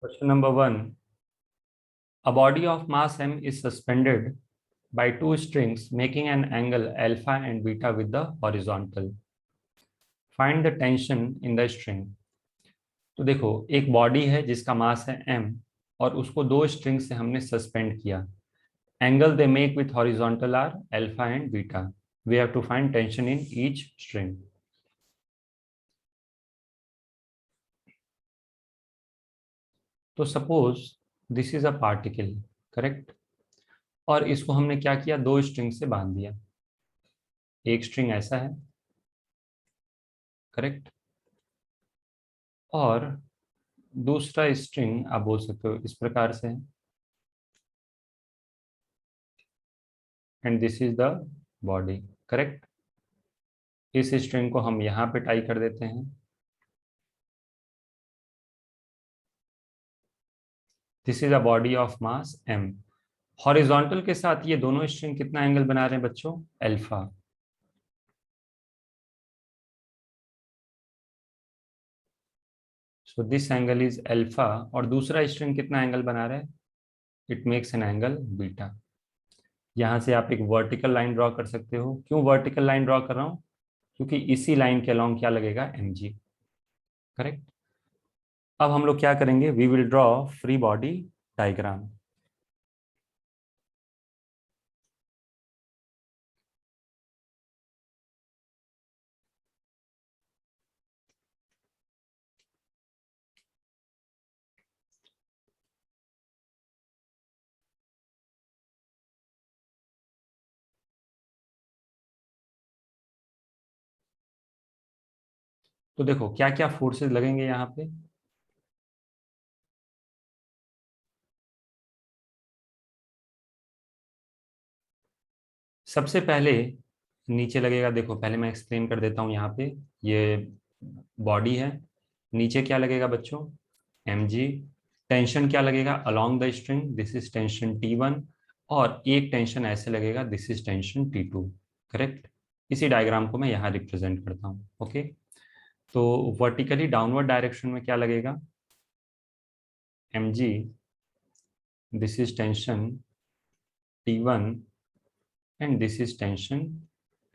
Question number one. A body of mass m is suspended by two strings making an angle alpha and beta with the horizontal. Find the tension in the string. तो देखो, एक body है जिसका मास है m और उसको दो string से हमने सस्पेंड किया. Angle they make with horizontal are alpha and beta. We have to find tension in each string. तो suppose this is a particle, correct. और इसको हमने क्या किया, दो स्ट्रिंग से बांध दिया. एक स्ट्रिंग ऐसा है, करेक्ट, और दूसरा स्ट्रिंग आप बोल सकते हो इस प्रकार से है. And this is the body, correct. इस स्ट्रिंग को हम यहाँ पे टाई कर देते हैं. This is a body of mass m. Horizontal के साथ ये दोनों स्ट्रिंग कितना एंगल बना रहे हैं बच्चों, alpha. So this angle is alpha. और दूसरा स्ट्रिंग कितना एंगल बना रहा है, it makes an angle beta. यहां से आप एक वर्टिकल लाइन ड्रॉ कर सकते हो. क्यों वर्टिकल लाइन ड्रॉ कर रहा हूं, क्योंकि इसी लाइन के अलोंग क्या लगेगा, mg, करेक्ट. अब हम लोग क्या करेंगे, we will draw free body diagram. तो देखो क्या क्या फोर्सेस लगेंगे यहाँ पे. सबसे पहले नीचे लगेगा, देखो पहले मैं एक्सप्लेन कर देता हूँ. यहाँ पे ये बॉडी है, नीचे क्या लगेगा बच्चों, mg. टेंशन क्या लगेगा, along the string, this is tension T1. और एक टेंशन ऐसे लगेगा, this is tension T2, correct. इसी डायग्राम को मैं यहाँ रिप्रेजेंट करता हूँ. ओके. तो वर्टिकली डाउनवर्ड डायरेक्शन में क्या लगेगा, mg, this is tension T1 and this is tension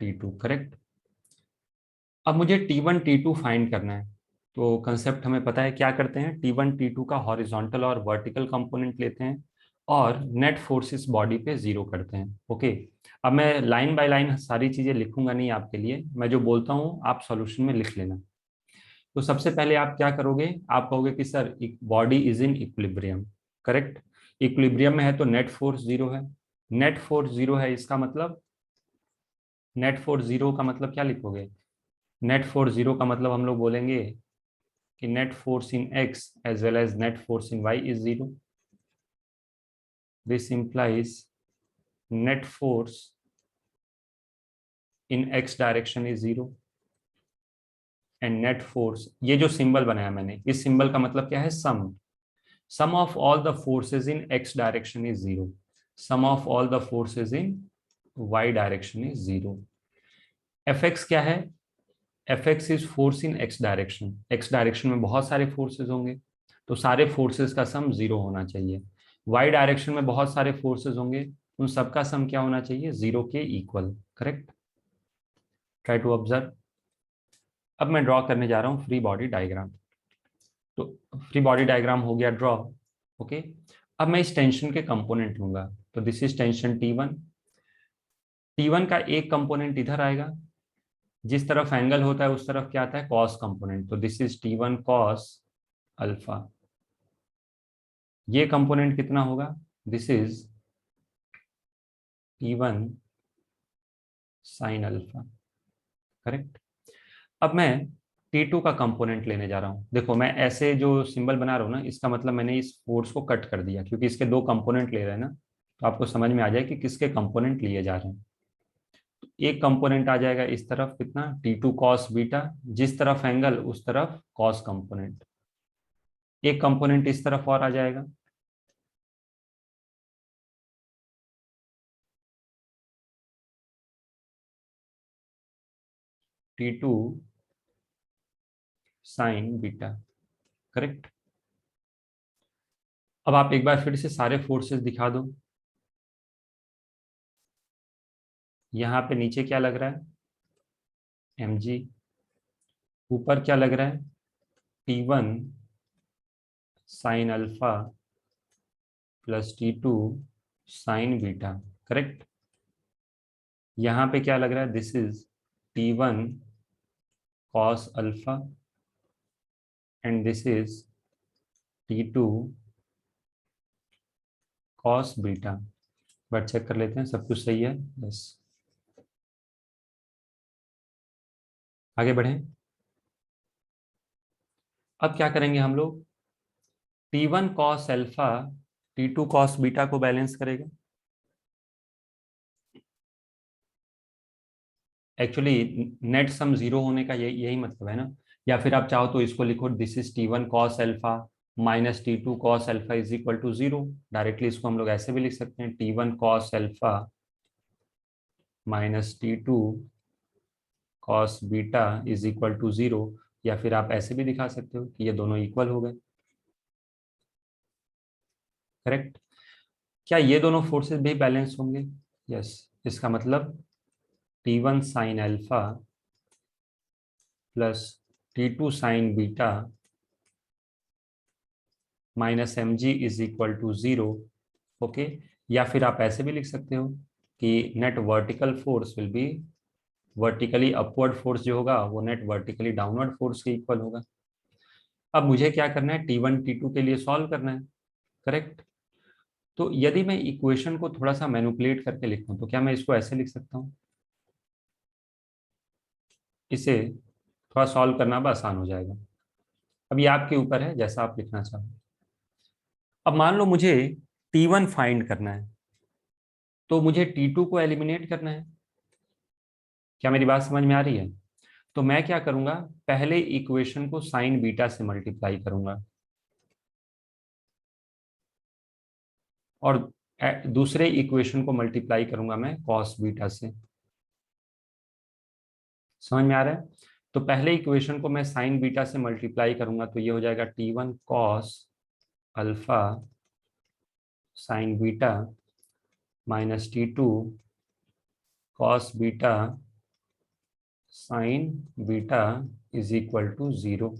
T2, correct. अब मुझे T1 T2 फाइंड करना है. तो कंसेप्ट हमें पता है, क्या करते हैं, T1 T2 का हॉरिजॉन्टल और वर्टिकल कंपोनेंट लेते हैं और नेट फोर्सेस बॉडी पे जीरो करते हैं. ओके. अब मैं लाइन बाय लाइन सारी चीजें लिखूंगा नहीं आपके लिए, मैं जो बोलता हूँ आप सॉल्यूशन में लिख लेना. तो सबसे पहले आप क्या करोगे, आप कहोगे कि sir body is in equilibrium, correct. Equilibrium में है तो नेट फोर्स जीरो है. नेट फोर्स जीरो है, इसका मतलब, नेट फोर्स जीरो का मतलब क्या लिखोगे, नेट फोर्स जीरो का मतलब हम लोग बोलेंगे कि net force in x as well as net force in y is zero. This implies net force in x direction is zero and net force, ये जो सिंबल बनाया मैंने, इस सिंबल का मतलब क्या है, sum. Sum of all the forces in x direction is zero. Sum of all the forces in y direction is zero. F x क्या है, F x is force in x direction. X direction में बहुत सारे forces होंगे, तो सारे forces का sum zero होना चाहिए. वाई डायरेक्शन में बहुत सारे फोर्सेज होंगे, उन सबका सम क्या होना चाहिए, जीरो के equal, correct. Try to observe. अब मैं ड्रॉ करने जा रहा हूँ फ्री बॉडी डायग्राम. तो फ्री बॉडी डायग्राम हो गया ड्रॉ. ओके. अब मैं इस टेंशन के कंपोनेंट लूंगा. तो this is tension T1. T1 का एक कंपोनेंट इधर आएगा, जिस तरफ एंगल होता है उस तरफ क्या आता है, कॉस कंपोनेंट. तो this is T1 cos alpha. ये कंपोनेंट कितना होगा, this is T1 sine alpha, correct. अब मैं T2 का कंपोनेंट लेने जा रहा हूं. देखो मैं ऐसे जो सिंबल बना रहा हूं ना, इसका मतलब मैंने इस फोर्स को कट कर दिया, क्योंकि इसके दो कंपोनेंट ले रहे हैं ना, तो आपको समझ में आ जाए कि किसके कंपोनेंट लिए जा रहे हैं. एक कंपोनेंट आ जाएगा इस तरफ, कितना, T2 कॉस बीटा, जिस तरफ एंगल उस तरफ कॉस कंपोनेंट. एक कंपोनेंट इस तरफ और आ जाएगा, T2 साइन बीटा, करेक्ट. अब आप एक बार फिर से सारे फोर्सेस दिखा दो। यहाँ पे नीचे क्या लग रहा है, mg। ऊपर क्या लग रहा है, T1 sine alpha plus T2 sine beta, correct. यहाँ पे क्या लग रहा है, this is T1 cos alpha and this is T2 cos beta. But check कर लेते हैं सब कुछ सही है, यस। आगे बढ़ें। अब क्या करेंगे हम लोग, T1 cos alpha T2 cos beta को बैलेंस करेगा। एक्चुअली नेट सम जीरो होने का यही मतलब है ना। या फिर आप चाहो तो इसको लिखो, this is T1 cos alpha minus T2 cos alpha is equal to zero. Directly इसको हम लोग ऐसे भी लिख सकते हैं, T1 cos alpha minus T2 cos beta is equal to zero. या फिर आप ऐसे भी दिखा सकते हो कि ये दोनों इक्वल हो गए, करेक्ट। क्या ये दोनों फोर्सेस भी बैलेंस होंगे, यस। इसका मतलब T1 sine alpha plus T2 sine beta minus mg is equal to zero. Okay. या फिर आप ऐसे भी लिख सकते हो कि net vertical force will be vertically upward force जो होगा वो नेट वर्टिकली डाउनवर्ड फोर्स के इक्वल होगा। अब मुझे क्या करना है, T1 T2 के लिए सॉल्व करना है, करेक्ट। तो यदि मैं इक्वेशन को थोड़ा सा मैनिपुलेट करके लिखूं तो क्या मैं इसको ऐसे लिख सकता हूं, इसे थोड़ा सॉल्व करना अब आसान हो जाएगा। अब ये आपके ऊपर है जैसा आप लिखना चाहो। अब मान लो मुझे T1 फाइंड करना है, तो मुझे T2 को एलिमिनेट करना है। क्या मेरी बात समझ में आ रही है? तो मैं क्या करूंगा, पहले इक्वेशन को साइन बीटा से मल्टीप्लाई करूंगा और दूसरे इक्वेशन को मल्टीप्लाई करूंगा मैं कॉस बीटा से। समझ में आ रहा है? तो पहले इक्वेशन को मैं साइन बीटा से मल्टीप्लाई करूंगा तो ये हो जाएगा T1 cos alpha sine beta minus T2 cos beta sine beta is equal to zero.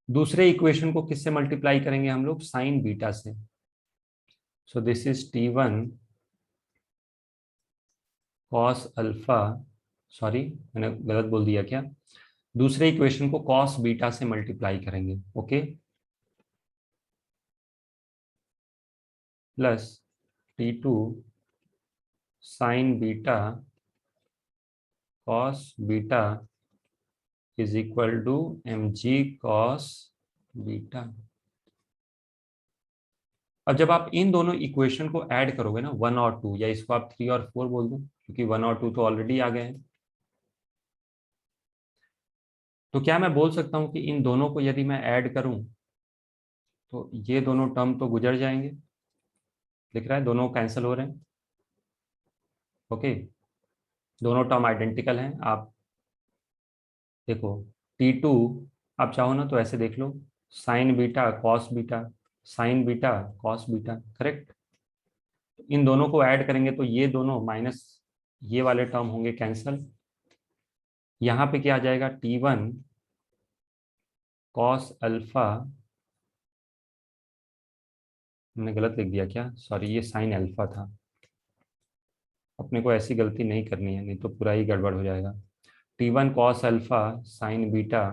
दूसरे इक्वेशन को किससे मल्टीप्लाई करेंगे हम लोग, साइन बीटा से। So this is T1 cos alpha, sorry मैंने गलत बोल दिया क्या, दूसरे इक्वेशन को कॉस बीटा से मल्टीप्लाई करेंगे, okay. Plus T2 sine beta cos beta is equal to mg cos beta. अब जब आप इन दोनों इक्वेशन को ऐड करोगे ना, 1 और 2, या इसको आप 3 और 4 बोल दो क्योंकि 1 और 2 तो ऑलरेडी आ गए हैं, तो क्या मैं बोल सकता हूं कि इन दोनों को यदि मैं ऐड करूं तो ये दोनों टर्म तो गुजर जाएंगे। दिख रहा है दोनों कैंसिल हो रहे हैं, ओके। दोनों टर्म आइडेंटिकल हैं। आप देखो T2, आप चाहो ना तो ऐसे देख लो, sine beta cos beta, sine beta cos beta, correct. इन दोनों को ऐड करेंगे तो ये दोनों माइनस ये वाले टर्म होंगे कैंसल। यहाँ पे क्या आ जाएगा, T1 कॉस अल्फा, मैंने गलत लिख दिया क्या, सॉरी ये साइन अल्फा था। अपने को ऐसी गलती नहीं करनी है, नहीं तो पूरा ही गड़बड़ हो जाएगा। T1 cos alpha sine beta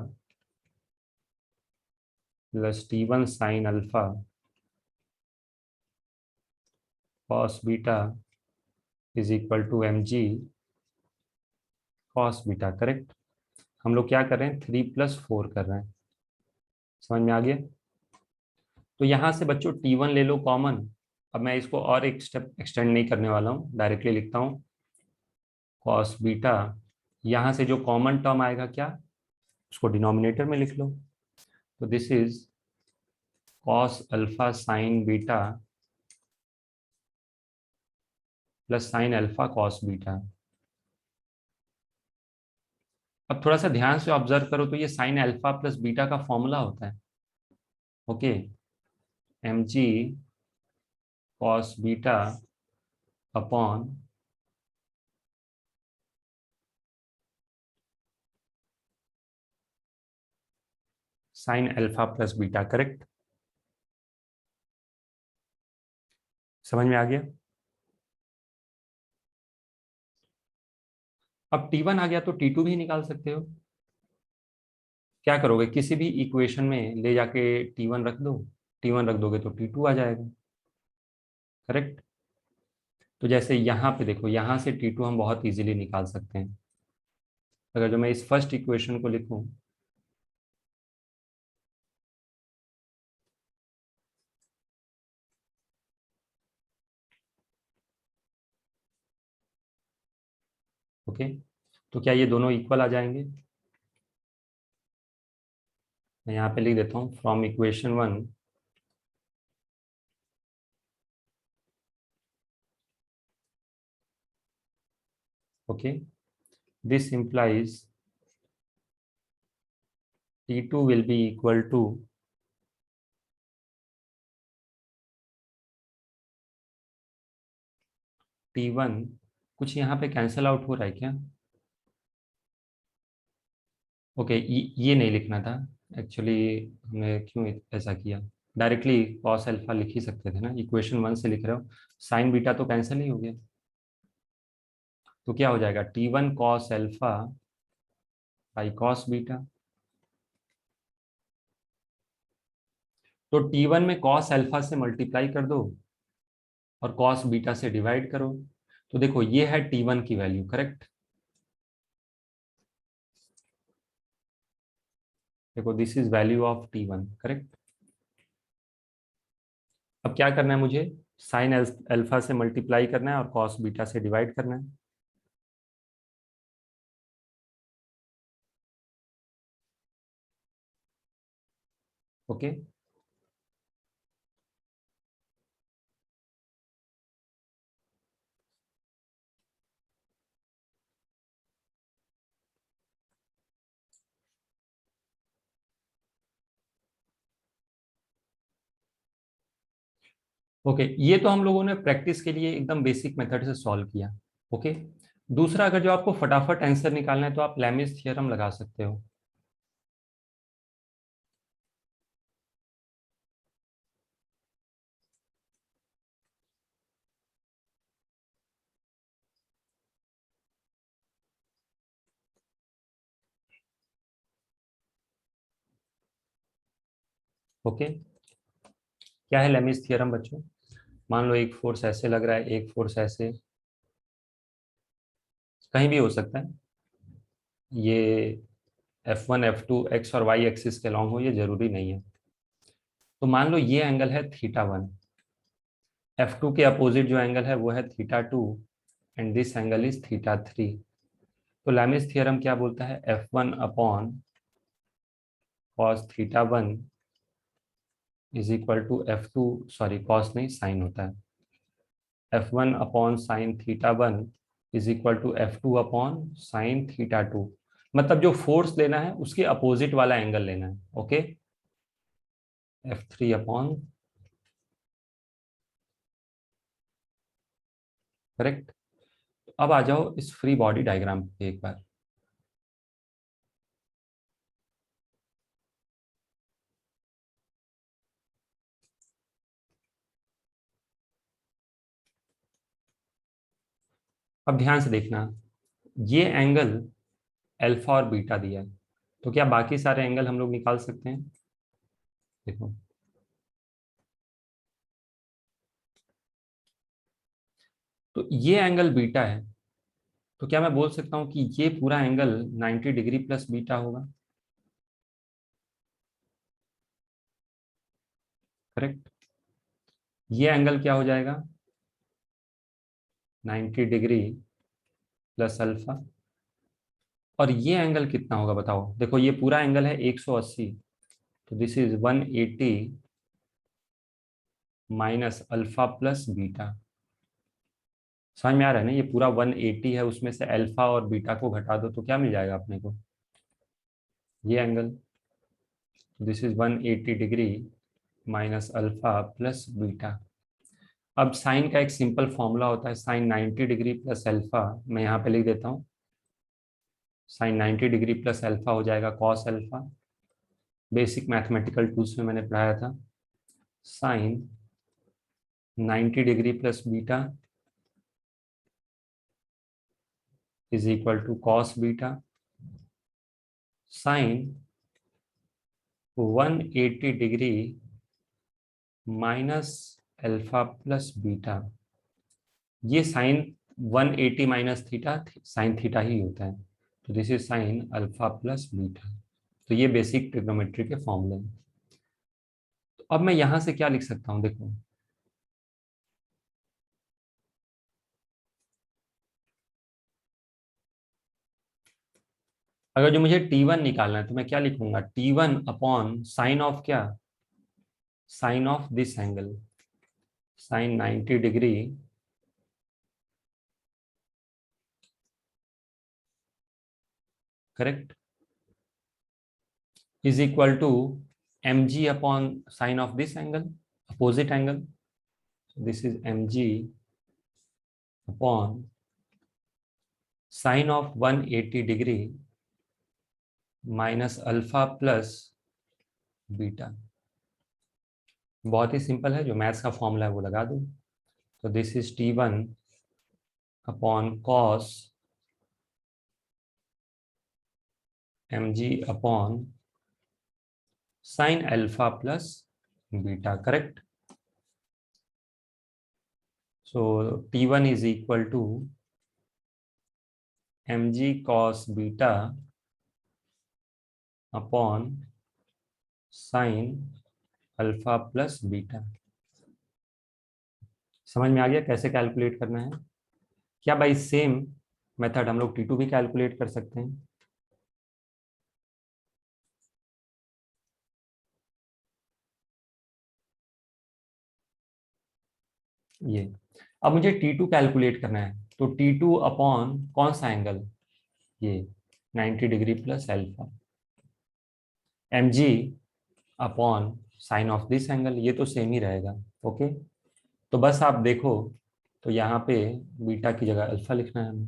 plus T1 sine alpha cos beta is equal to mg cos beta, correct. हम लोग क्या कर रहे हैं, 3+4 कर रहे हैं। समझ में आ गया? तो यहां से बच्चों T1 ले लो कॉमन। अब मैं इसको और एक स्टेप एक्सटेंड नहीं करने वाला हूँ, डायरेक्टली लिखता हूँ कॉस बीटा। यहाँ से जो कॉमन टर्म आएगा क्या, उसको डिनोमिनेटर में लिख लो। तो this is cos alpha sine beta plus sign alpha cos beta. अब थोड़ा सा ध्यान से ऑब्जर्व करो तो ये साइन अल्फा प्लस बीटा का फॉर्मूला होता है, okay. mg cos beta upon sine alpha plus beta. Correct? समझ में आ गया? अब T1 आ गया तो T2 भी निकाल सकते हो। क्या करोगे, किसी भी इक्वेशन में ले जाके T1 रख दो, T1 रख दोगे तो T2 आ जाएगा। करेक्ट? तो जैसे यहाँ पे देखो, यहाँ से T2 हम बहुत इजीली निकाल सकते हैं। अगर जो मैं इस फर्स्ट इक्वेशन को लिखूं, ओके, तो क्या ये दोनों इक्वल आ जाएंगे? मैं यहाँ पे लिख देता हूँ from equation 1 okay, this implies T2 will be equal to T1। कुछ यहाँ पे कैंसल आउट हो रहा है क्या? ओके, ये नहीं लिखना था एक्चुअली। हमने क्यों ऐसा किया? डायरेक्टली कॉस अल्फा लिख ही सकते थे ना, इक्वेशन 1 से लिख रहे हो। साइन बीटा तो कैंसिल ही हो गया, तो क्या हो जाएगा? T1 cos alpha by cos beta. तो T1 में कॉस अल्फा से मल्टीप्लाई कर दो और कॉस बीटा से डिवाइड करो, तो देखो ये है T1 की वैल्यू। करेक्ट? देखो this is value of T1। Correct? अब क्या करना है मुझे? साइन अल्फा से मल्टीप्लाई करना है और कॉस बीटा से डिवाइड करना है। ओके, ओके, ये तो हम लोगों ने प्रैक्टिस के लिए एकदम बेसिक मेथड से सॉल्व किया। ओके, दूसरा, अगर जो आपको फटाफट आंसर निकालना है तो आप लेमिस थ्योरम लगा सकते हो। ओके, क्या है लेमिस थ्योरम बच्चों? मान लो एक फोर्स ऐसे लग रहा है, एक फोर्स ऐसे, कहीं भी हो सकता है। ये F1 F2 एक्स और वाई एक्सिस के लॉन्ग हो, ये जरूरी नहीं है। तो मान लो ये एंगल है θ1, F2 के अपोजिट जो एंगल है वो है θ2, एंड दिस एंगल इज θ3। तो लैमिस थ्योरम क्या बोलता है? F1 upon cos θ1 is equal to F2, sorry cos नहीं साइन होता है, F1 upon sine θ1 is equal to F2 upon sine θ2। मतलब जो फोर्स लेना है उसके अपोजिट वाला एंगल लेना है। Okay, F3 upon, correct? अब आ जाओ इस फ्री बॉडी डायग्राम पे एक बार। अब ध्यान से देखना, ये एंगल अल्फा और बीटा दिया है, तो क्या बाकी सारे एंगल हम लोग निकाल सकते हैं? देखो, तो ये एंगल बीटा है, तो क्या मैं बोल सकता हूं कि ये पूरा एंगल 90 डिग्री प्लस बीटा होगा? करेक्ट? ये एंगल क्या हो जाएगा? 90 डिग्री प्लस अल्फा। और ये एंगल कितना होगा बताओ? देखो ये पूरा एंगल है 180, तो this is 180 minus alpha plus beta. समझ में आ रहा है ना? ये पूरा 180 है, उसमें से अल्फा और बीटा को घटा दो तो क्या मिल जाएगा अपने को? ये angle. This is 180 degree minus alpha plus beta. अब साइन का एक सिंपल फॉर्मूला होता है, साइन 90 डिग्री प्लस अल्फा, मैं यहाँ पे लिख देता हूँ, साइन 90 डिग्री प्लस अल्फा हो जाएगा cos alpha. Basic mathematical tools में मैंने पढ़ाया था, sine 90 degree plus beta is equal to cos beta, sine 180 degree minus alpha plus beta. ये sine 180 minus theta sine theta ही होता है, तो this is sine alpha plus beta. तो ये बेसिक ट्रिग्नोमेट्री के फॉर्मूले हैं। तो अब मैं यहां से क्या लिख सकता हूं, देखो अगर जो मुझे T1 निकालना है तो मैं क्या लिखूंगा, T1 अपॉन साइन ऑफ क्या, sine of this angle, sine 90 degree correct is equal to mg upon sine of this angle, opposite angle, this is mg upon sine of 180 degree minus alpha plus beta. बहुत ही simple है, जो maths का formula है वो लगा दो। तो this is T1 upon cos mg upon sine alpha plus beta, correct. So T1 is equal to mg cos beta upon sine alpha plus beta. समझ में आ गया कैसे कैलकुलेट करना है? क्या बाई सेम मेथड हम लोग T2 भी कैलकुलेट कर सकते हैं? ये अब मुझे T2 कैलकुलेट करना है, तो T2 अपॉन कौन सा एंगल, ये 90 degree plus alpha, mg upon sine of this angle, ये तो सेम ही रहेगा। ओके, तो बस आप देखो, तो यहाँ पे बीटा की जगह अल्फा लिखना है हमें,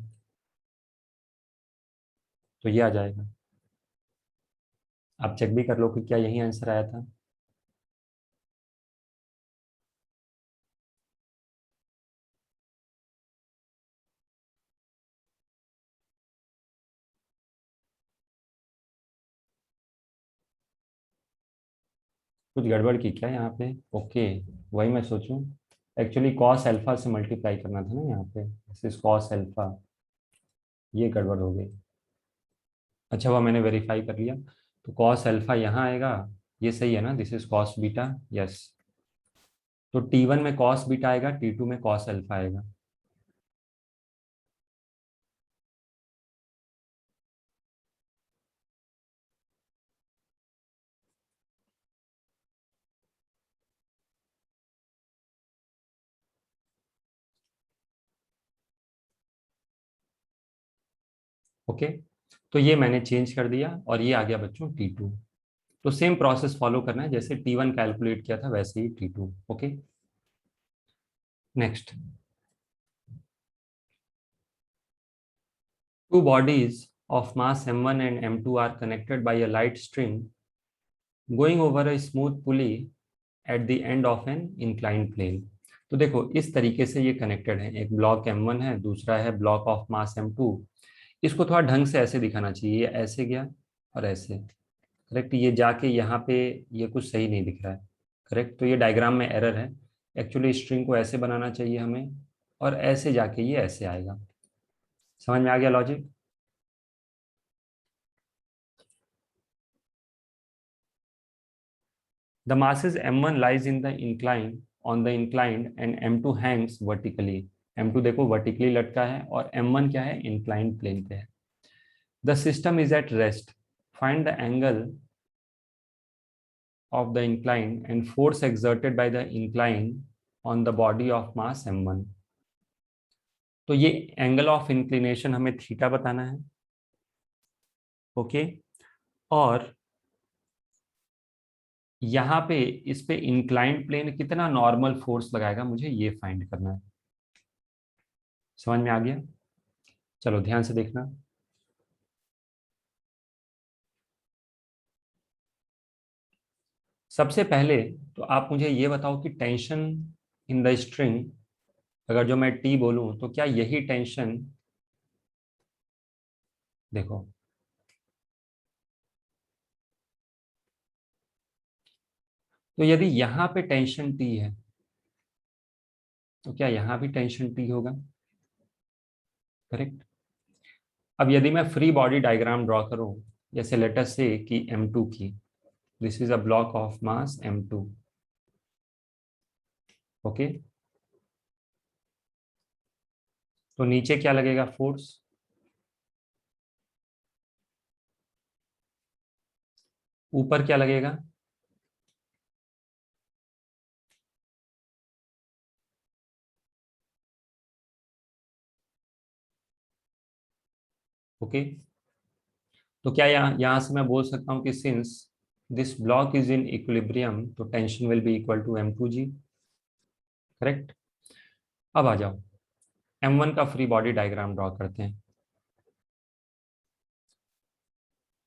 तो ये आ जाएगा। आप चेक भी कर लो कि क्या यही आंसर आया था। कुछ गड़बड़ की क्या यहाँ पे? ओके, वही मैं सोचूं, एक्चुअली कॉस अल्फा से मल्टीप्लाई करना था ना यहाँ पे, दिस इज कॉस अल्फा, ये गड़बड़ हो गई। अच्छा हुआ मैंने वेरीफाई कर लिया, तो कॉस अल्फा यहाँ आएगा, ये सही है ना, this is cos beta, yes. तो T1 में कॉस बीटा आएगा, T2 में कॉस अल्फा आएगा। ओके, तो ये मैंने चेंज कर दिया और ये आ गया बच्चों T2। तो सेम प्रोसेस फॉलो करना है, जैसे T1 कैलकुलेट किया था वैसे ही T2। Okay, next, two bodies of mass m1 and m2 are connected by a light string going over a smooth pulley at the end of an inclined plane। तो देखो इस तरीके से ये कनेक्टेड है, एक ब्लॉक m1 है, दूसरा है ब्लॉक ऑफ मास m2। इसको थोड़ा ढंग से ऐसे दिखाना चाहिए, ये ऐसे गया और ऐसे, करेक्ट, ये जाके यहाँ पे ये कुछ सही नहीं दिख रहा है, करेक्ट, तो ये डायग्राम में एरर है। एक्चुअली स्ट्रिंग को ऐसे बनाना चाहिए हमें, और ऐसे जाके ये ऐसे आएगा। समझ में आ गया logic? The masses m1 lies in the incline on the inclined and m2 hangs vertically। m2 देखो वर्टिकली लटका है और m1 क्या है, इंक्लाइंड प्लेन पे है। The system is at rest, find the angle of the incline and force exerted by the incline on the body of mass m1। तो ये एंगल ऑफ इंक्लिनेशन हमें थीटा बताना है। ओके, और यहाँ पे इस पे इंक्लाइंड प्लेन कितना नॉर्मल फोर्स लगाएगा, मुझे ये फाइंड करना है। समझ में आ गया? चलो ध्यान से देखना। सबसे पहले तो आप मुझे ये बताओ कि टेंशन इन द स्ट्रिंग, अगर जो मैं टी बोलूं तो क्या यही टेंशन, देखो तो यदि यहाँ पे टेंशन टी है तो क्या यहाँ भी टेंशन टी होगा? करेक्ट। अब यदि मैं फ्री बॉडी डायग्राम ड्रॉ करूं, जैसे लेट अस से कि M2 की, this is a block of mass M2, okay. तो नीचे क्या लगेगा फोर्स, ऊपर क्या लगेगा? ओके। तो क्या यहाँ से मैं बोल सकता हूँ कि since this block is in equilibrium तो tension will be equal to M2G, correct. अब आ जाओ M1 का फ्री बॉडी डायग्राम ड्रॉ करते हैं।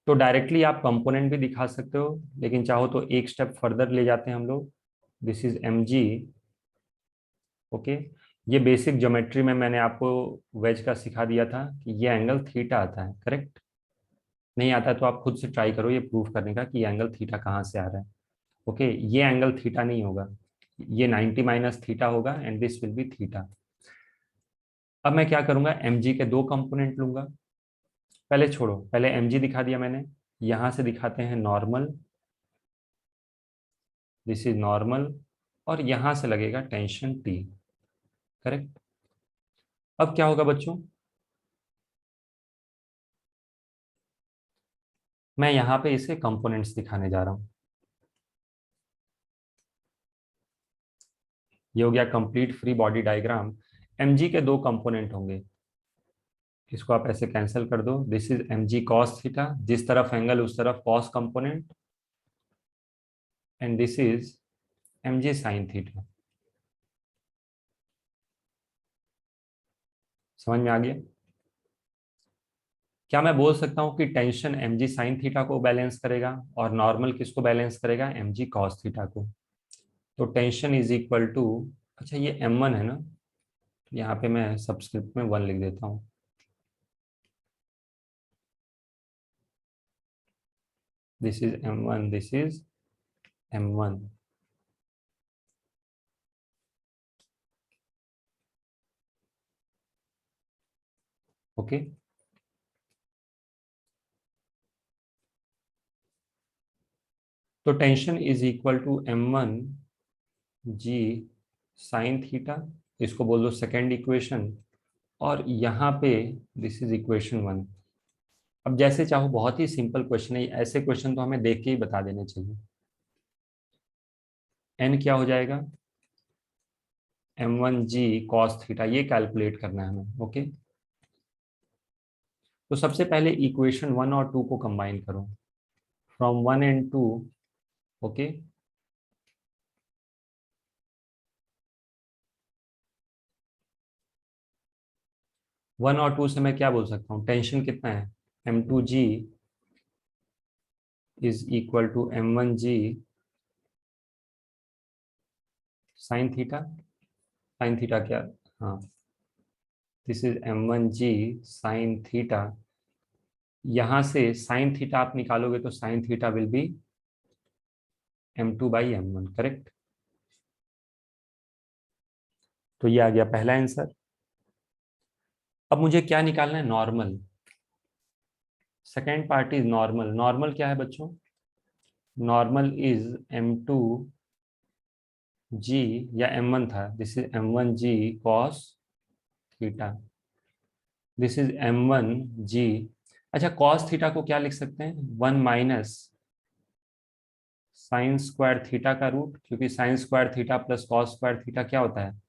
तो डायरेक्टली आप कंपोनेंट भी दिखा सकते हो, लेकिन चाहो तो एक स्टेप फर्दर ले जाते हैं हम लोग। This is mg, okay. ये बेसिक ज्योमेट्री में मैंने आपको वेज का सिखा दिया था कि ये एंगल थीटा आता है, करेक्ट। नहीं आता तो आप खुद से ट्राई करो ये प्रूव करने का कि ये एंगल थीटा कहाँ से आ रहा है। ओके, ये एंगल थीटा नहीं होगा, ये 90 माइनस थीटा होगा and this will be theta. अब मैं क्या करूंगा, mg के दो कंपोनेंट लूंगा। पहले छोड़ो, पहले mg दिखा दिया मैंने, यहां से दिखाते हैं नॉर्मल, दिस इज नॉर्मल, और यहां से लगेगा टेंशन टी, करेक्ट। अब क्या होगा बच्चों, मैं यहां पे इसे कंपोनेंट्स दिखाने जा रहा हूं। ये हो गया complete free body diagram. mg के दो कंपोनेंट होंगे, इसको आप ऐसे कैंसिल कर दो। This is mg cos theta, जिस तरफ एंगल उस तरफ cos component, and this is mg sin theta. समझ में आ गया? क्या मैं बोल सकता हूं कि टेंशन mg sin थीटा को बैलेंस करेगा और नॉर्मल किसको बैलेंस करेगा, mg cos थीटा को। तो टेंशन इज इक्वल टू, अच्छा ये m1 है ना, यहाँ पे मैं सबस्क्रिप्ट में 1 लिख देता हूँ। This is m1, this is m1, okay. तो tension is equal to m1 g sine theta, इसको बोल दो सेकेंड इक्वेशन, और यहाँ पे दिस इज इक्वेशन 1। अब जैसे चाहो, बहुत ही सिंपल क्वेश्चन है, ऐसे क्वेश्चन तो हमें देख के ही बता देने चाहिए। n क्या हो जाएगा, m1g cos थीटा, ये कैलकुलेट करना है हमें, ओके। तो सबसे पहले इक्वेशन 1 और 2 को कंबाइन करो, फ्रॉम 1 एंड 2, ओके। 1 और 2 से मैं क्या बोल सकता हूँ, टेंशन कितना है, m2g is equal to m1g sine theta, sine theta क्या, हाँ, this is m1g sine theta. यहां से साइन थीटा आप निकालोगे तो sine theta will be m2/m1, correct. तो ये आ गया पहला आंसर। अब मुझे क्या निकालना है, normal. Second part is normal. Normal क्या है बच्चों, नॉर्मल इज m2g, या m1 था, this is m1g cos theta, this is m1g। अच्छा, cos थीटा को क्या लिख सकते हैं, 1 माइनस साइन स्क्वायर थीटा का रूट, क्योंकि sine square theta plus cos square theta क्या होता है,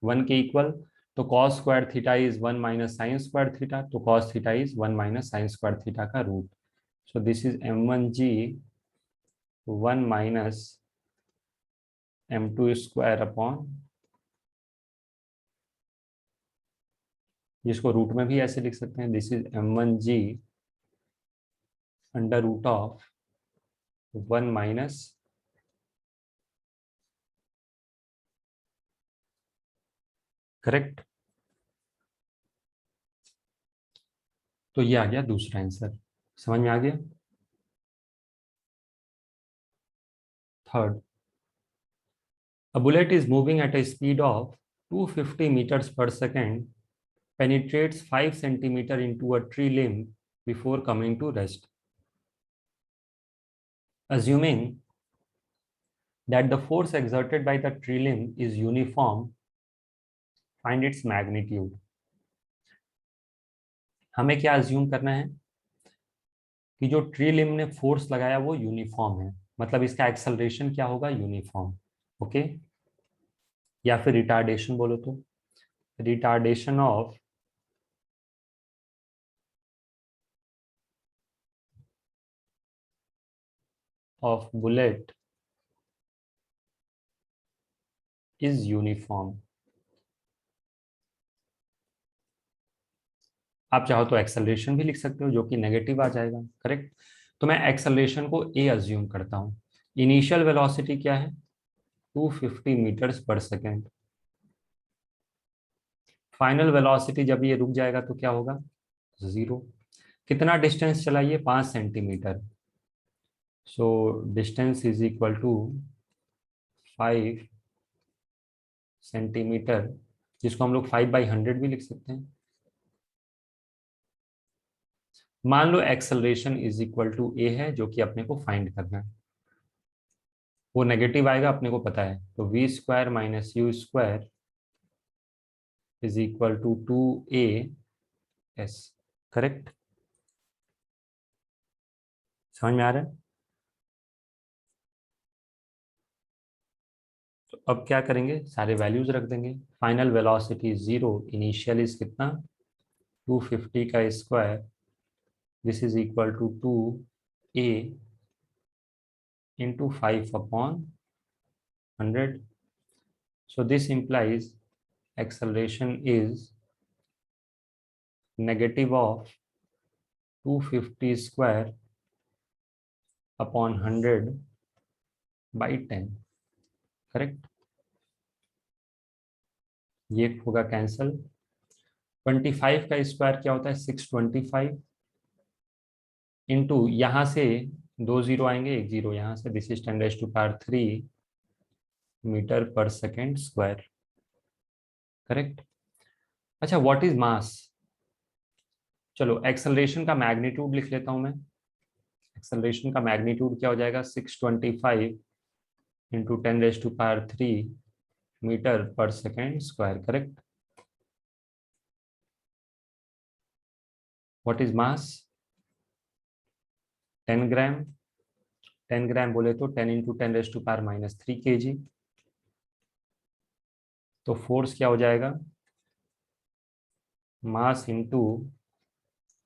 1 के इक्वल। तो cos square theta is 1 minus sine square theta, तो cos theta is 1 minus sine square theta का root. So this is m1g 1 minus m2 square upon, जिसको root में भी ऐसे लिख सकते हैं, this is m1g under root of 1 minus correct. तो ये आ गया दूसरा आंसर, समझ में आ गया। Third, a bullet is moving at a speed of 250 meters per second, penetrates 5 centimeter into a tree limb before coming to rest. Assuming that the force exerted by the tree limb is uniform, find its magnitude. हमें क्या assume करना है कि जो tree limb ने force लगाया वो uniform है, मतलब इसका एक्सेलरेशन क्या होगा, यूनिफॉर्म। ओके, या फिर रिटार्डेशन बोलो तो, retardation of bullet is uniform. आप चाहो तो एक्सेलरेशन भी लिख सकते हो जो कि नेगेटिव आ जाएगा, करेक्ट। तो मैं एक्सेलरेशन को ए अज्यूम करता हूं। इनिशियल वेलोसिटी क्या है, 250 मीटर्स पर सेकेंड। फाइनल वेलोसिटी जब ये रुक जाएगा तो क्या होगा, 0। कितना डिस्टेंस चला, ये 5 centimetre. So distance is equal to 5 centimetre, जिसको हम लोग 5/100 भी लिख सकते हैं। मान लो acceleration is equal to a है, जो कि अपने को फाइंड करना है। वो नेगेटिव आएगा, अपने को पता है, तो v square minus u square is equal to 2a/s, करेक्ट। समझ में आ रहा है। तो अब क्या करेंगे, सारे वैल्यूज रख देंगे। फाइनल वेलोसिटी 0, इनिशियल इज कितना, 250 का square, this is equal to 2a into 5/100। So this implies acceleration is negative of 250 square upon 100 by 10, correct. ये होगा कैंसल। 25 का स्क्वायर क्या होता है, 625 इंटू, यहां से 2 जीरो आएंगे, 1 जीरो यहां से, दिस इज 10⁻³ मीटर पर सेकेंड स्क्वायर, करेक्ट। अच्छा, व्हाट इज मास। चलो एक्सेलरेशन का मैग्नीट्यूड लिख लेता हूं मैं। एक्सेलरेशन का मैग्नीट्यूड क्या हो जाएगा, 625 इंटू 10⁻³ मीटर पर second square, correct. What is mass, 10 ग्राम। 10 ग्राम बोले तो 10 इंटू 10⁻³ kg। तो फोर्स क्या हो जाएगा, मास इंटू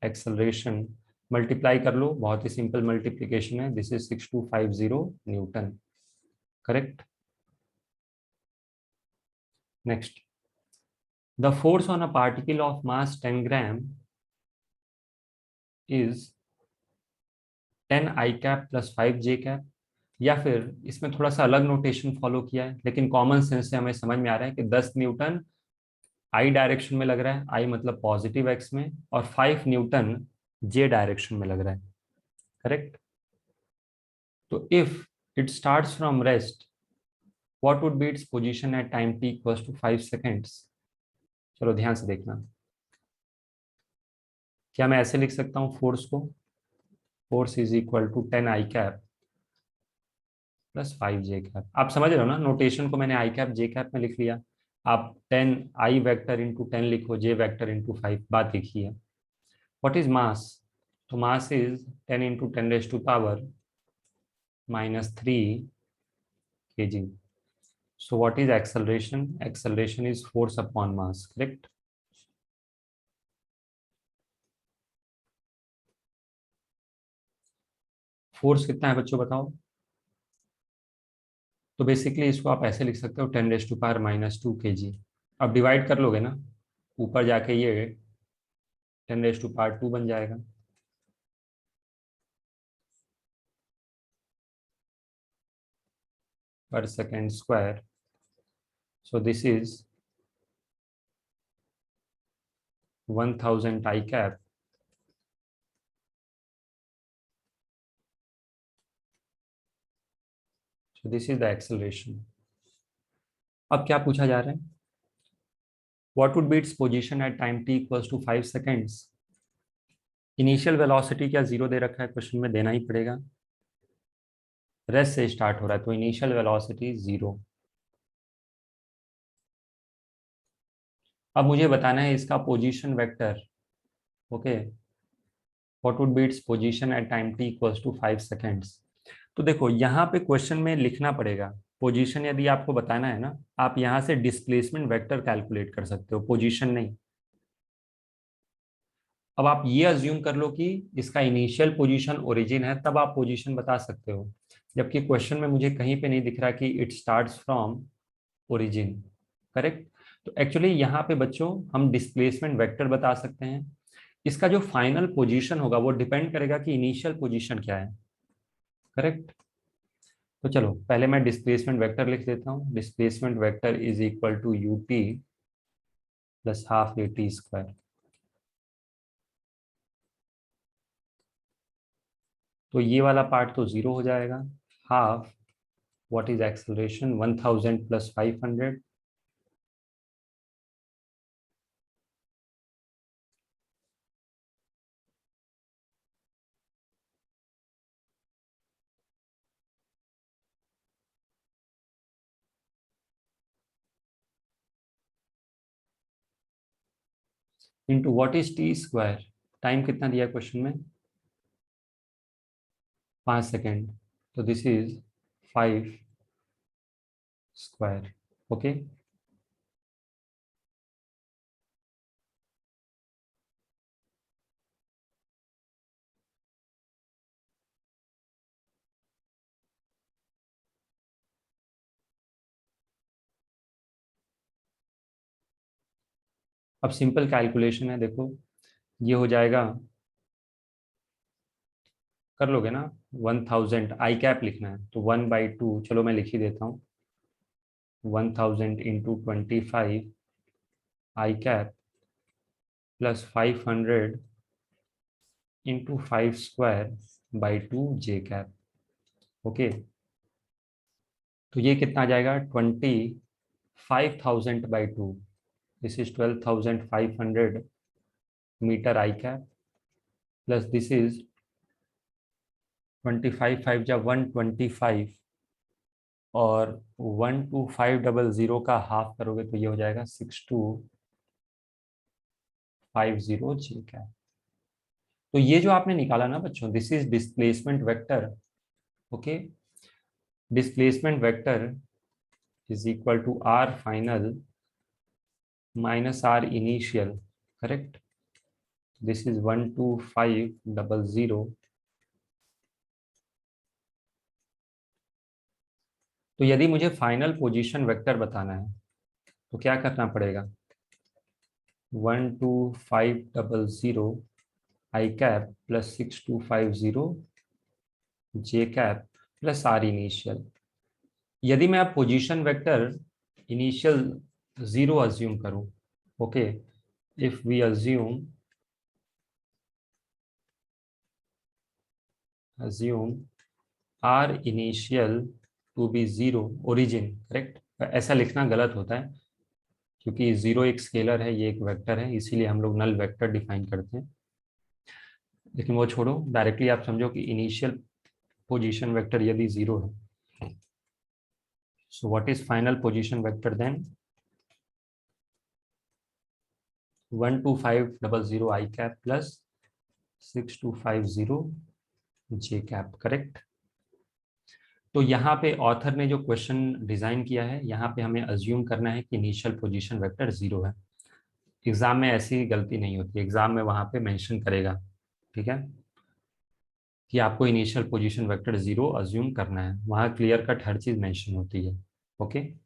एक्सेलरेशन, मल्टीप्लाई कर लो, बहुत ही सिंपल मल्टीप्लीकेशन है, this is 6250 Newton, correct. Next, the force on a particle of mass 10 gram is 10 I cap plus 5 J cap. या फिर इसमें थोड़ा सा अलग नोटेशन फॉलो किया है, लेकिन कॉमन सेंस से हमें समझ में आ रहा है कि 10 न्यूटन आई डायरेक्शन में लग रहा है, आई मतलब पॉजिटिव एक्स में, और 5 न्यूटन जे डायरेक्शन में लग रहा है, करेक्ट। तो if it starts from rest, what would be its position at time t equals to 5 seconds. चलो ध्यान से देखना, क्या मैं ऐसे लिख सकता हूँ फोर्स को, force is equal to 10 I cap plus 5 J cap. आप समझ रहे हो ना, नोटेशन को मैंने I कैप J कैप में लिख लिया। आप 10 I वेक्टर इंटू 10 लिखो, J वेक्टर इंटू 5, बात एक ही है। व्हाट इज मास, तो mass is 10 into 10⁻³ kg। So what is acceleration? Acceleration is force upon mass, correct? Force कितना है बच्चों बताओ, तो बेसिकली इसको आप ऐसे लिख सकते हो 10⁻⁻² kg। अब डिवाइड कर लोगे ना, ऊपर जाके ये 10⁻² बन जाएगा। पर second square. So this is 1000 I cap so this is the acceleration। अब क्या पूछा जा रहा है, what would be its position at time t equals to 5 seconds। Initial velocity क्या जीरो दे रखा है क्वेश्चन में, देना ही पड़ेगा, रेस्ट से स्टार्ट हो रहा है तो इनिशियल वेलोसिटी जीरो। अब मुझे बताना है इसका position vector. Okay, what would be its position at time t equals to 5 seconds. तो देखो यहाँ पे क्वेश्चन में लिखना पड़ेगा पोजीशन, यदि आपको बताना है ना, आप यहाँ से डिस्प्लेसमेंट वेक्टर कैलकुलेट कर सकते हो, पोजीशन नहीं। अब आप ये अज्यूम कर लो कि इसका इनिशियल पोजीशन ओरिजिन है, तब आप पोजीशन बता सकते हो, जबकि क्वेश्चन में मुझे कहीं पे नहीं दिख रहा कि it starts from origin. Correct. तो एक्चुअली यहाँ पे बच्चों हम डिस्प्लेसमेंट वेक्टर बता सकते हैं, इसका जो फाइनल पोजीशन होगा वो डिपेंड करेगा कि इनिशियल पोजीशन क्या है। करेक्ट। तो चलो पहले मैं डिस्प्लेसमेंट वेक्टर लिख देता हूँ। Displacement vector is equal to u t plus half a t square. तो ये वाला पार्ट तो जीरो हो जाएगा। Half what is acceleration 1000 plus 500, into what is t square. Time कितना दिया क्वेश्चन में, 5 सेकेंड, तो दिस इज 5 स्क्वायर। ओके। अब सिंपल कैलकुलेशन है, देखो ये हो जाएगा, कर लोगे ना, 1000 आई कैप लिखना है तो 1/2, चलो मैं लिख ही देता हूँ, 1000 into 25 I cap plus 500 into 5 square by 2 J cap. Okay, तो ये कितना आ जाएगा, 25,000/2, this is 12,500 metre I cap, plus this is 25 5 जा 125, और 12500 का हाफ करोगे तो ये हो जाएगा 6250 जी कैप। तो ये जो आपने निकाला ना बच्चों, this is displacement vector. Okay, displacement vector is equal to r final minus r initial. Correct. This is 12500। तो यदि मुझे फाइनल पोजीशन वेक्टर बताना है तो क्या करना पड़ेगा, 12500 I cap plus 6250 J cap plus R initial. यदि मैं अब position vector initial zero assume करूं, okay, if we assume R initial to be zero origin. Correct, ऐसा लिखना गलत होता है क्योंकि जीरो एक स्केलर है, ये एक वेक्टर है, इसीलिए हम लोग नल वेक्टर डिफाइन करते हैं। लेकिन वो छोड़ो, डायरेक्टली आप समझो कि इनिशियल पोजीशन वेक्टर यदि जीरो है, so what is final position vector then, 12500 I cap plus 6250 J cap। Correct. तो यहाँ पे ऑथर ने जो क्वेश्चन डिजाइन किया है, यहाँ पे हमें अज्यूम करना है कि इनिशियल पोजीशन वेक्टर जीरो है। एग्जाम में ऐसी गलती नहीं होती, एग्जाम में वहां पे मेंशन करेगा। ठीक है, कि आपको इनिशियल पोजीशन वेक्टर 0 अज्यूम करना है, वहां क्लियर कट हर चीज मेंशन होती है। ओके।